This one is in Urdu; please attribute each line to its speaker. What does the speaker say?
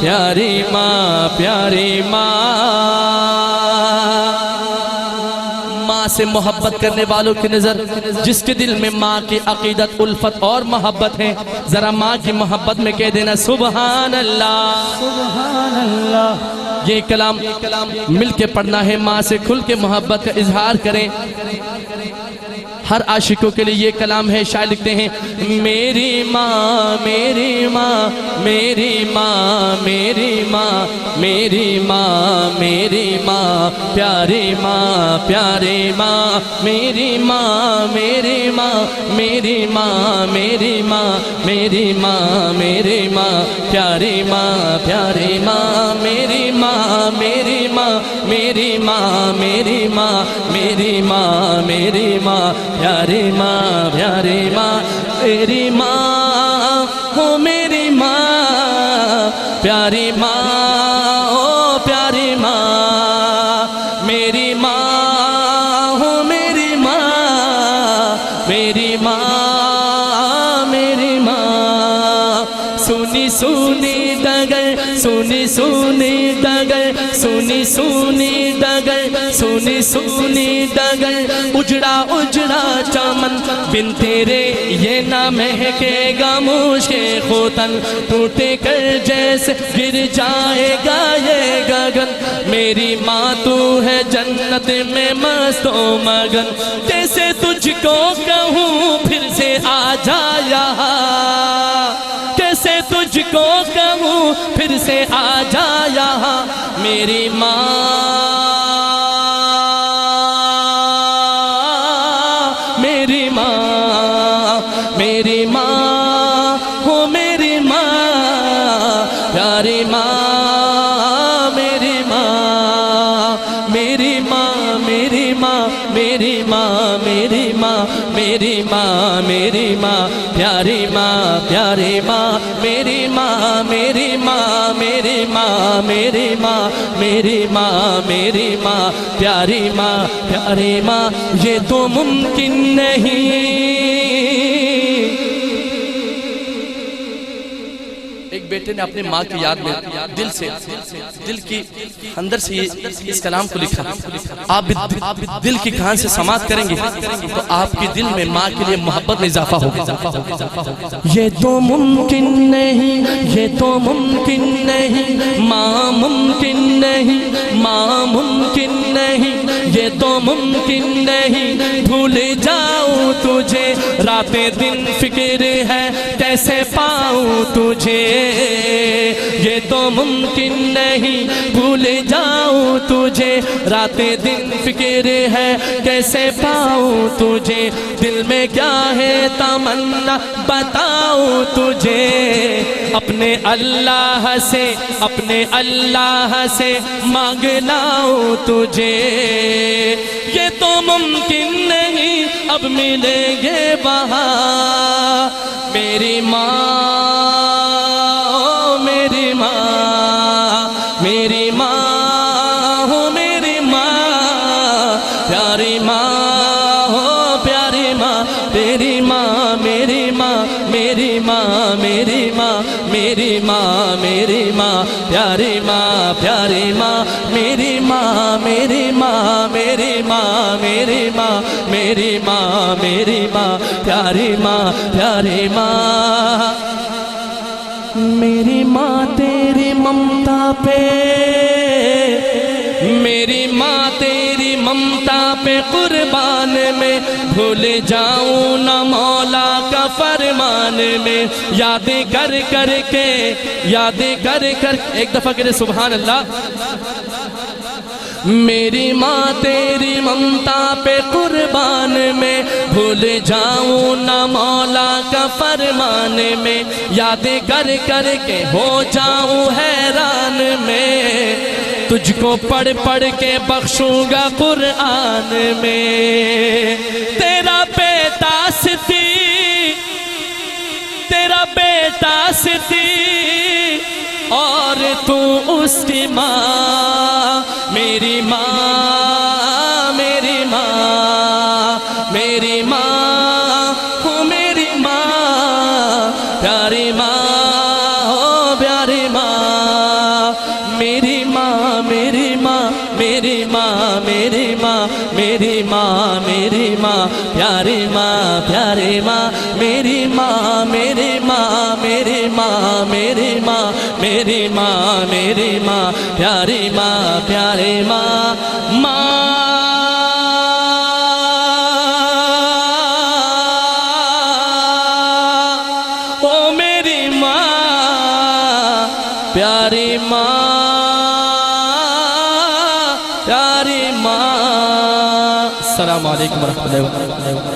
Speaker 1: پیاری ماں پیاری ماں سے محبت کرنے والوں کی نظر جس کے دل میں ماں کی عقیدت الفت اور محبت ہے ذرا ماں کی محبت میں کہہ دینا سبحان اللہ سبحان اللہ یہ کلام مل کے پڑھنا ہے ماں سے کھل کے محبت کا اظہار کریں ہر عاشقوں کے لیے یہ کلام ہے شاعر لکھتے ہیں میری ماں میری ماں میری ماں میری ماں میری ماں میری ماں پیاری ماں پیاری ماں میری ماں میری ماں میری ماں میری ماں میری ماں میری ماں پیاری ماں پیاری ماں میری ماں میری ماں میری ماں میری ماں میری ماں میری ماں پیاری ماں پیاری ماں میری ماں ہو میری ماں پیاری ماں او پیاری ماں میری ماں ہو میری ماں میری ماں میری ماں سنی سنی ڈگر سنی سنی ڈگر سنی سنی ڈگر سنی سنی ڈگر اجڑا اجڑا چمن بن تیرے یہ نہ مہکے گا مشک خوتن ٹوٹے کر جیسے گر جائے گا یہ گگن میری ماں تو ہے جنت میں مست و مگن جیسے تجھ کو کہوں پھر سے آ جا یہاں کیسے تجھ کو کہوں پھر سے آ جا یہاں میری ماں میری ماں میری ماں ہو میری ماں پیاری ماں میری ماں میری ماں میری ماں میری ماں میری ماں میری ماں میری ماں پیاری ماں پیاری ماں میری ماں میری ماں میری ماں میری ماں میری ماں میری ماں پیاری ماں پیاری ماں یہ تو ممکن نہیں ایک بیٹے نے اپنے ماں کی یاد میں دل سے دل کی اندر سے اس کلام کو لکھا آپ دل کی کان سے سماعت کریں گے تو آپ کے دل میں ماں کے لیے محبت میں اضافہ ہوگا یہ تو ممکن نہیں یہ تو ممکن نہیں ماں ممکن نہیں ماں ممکن نہیں یہ تو ممکن نہیں بھول جاؤں تجھے راتیں دن فکر ہے کیسے پاؤں تجھے یہ تو ممکن نہیں بھول جاؤں تجھے راتیں دن فکر ہے کیسے پاؤں تجھے دل میں کیا ہے تمنا بتاؤں تجھے اپنے اللہ سے مانگ لاؤں تجھے یہ تو ممکن نہیں اب ملیں گے وہاں میری ماں میری ماں میری ماں ہو میری ماں پیاری ماں ہو پیاری ماں تیری ماں میری ماں میری ماں میری ماں میری ماں میری ماں پیاری ماں پیاری ماں میری ماں میری ماں میری ماں میری ماں میری ماں میری ماں پیاری ماں پیاری ماں میری ماں تیری ممتا پہ میری ماں تیری ممتا پہ قربان میں بھول جاؤں نہ مولا کا فرمان میں یاد کر کر کے ایک دفعہ کرے سبحان اللہ میری ماں تیری ممتا پہ قربان میں بھول جاؤں نہ مولا کا فرمان میں یاد کر کر کے ہو جاؤں حیران میں تجھ کو پڑھ پڑھ کے بخشوں گا قرآن میں تیرا بیٹا صدیق اور تو اس کی ماں میری ماں میری ماں میری ماں ہو میری ماں پیاری ماں ہو پیاری ماں میری ماں میری ماں میری ماں میری ماں پیاری ماں پیاری ماں میری ماں میری ماں میری ماں میری ماں میری ماں میری ماں پیاری ماں پیاری ماں او میری ماں پیاری ماں پیاری ماں. السلام علیکم ورحمۃ اللہ وبرکاتہ.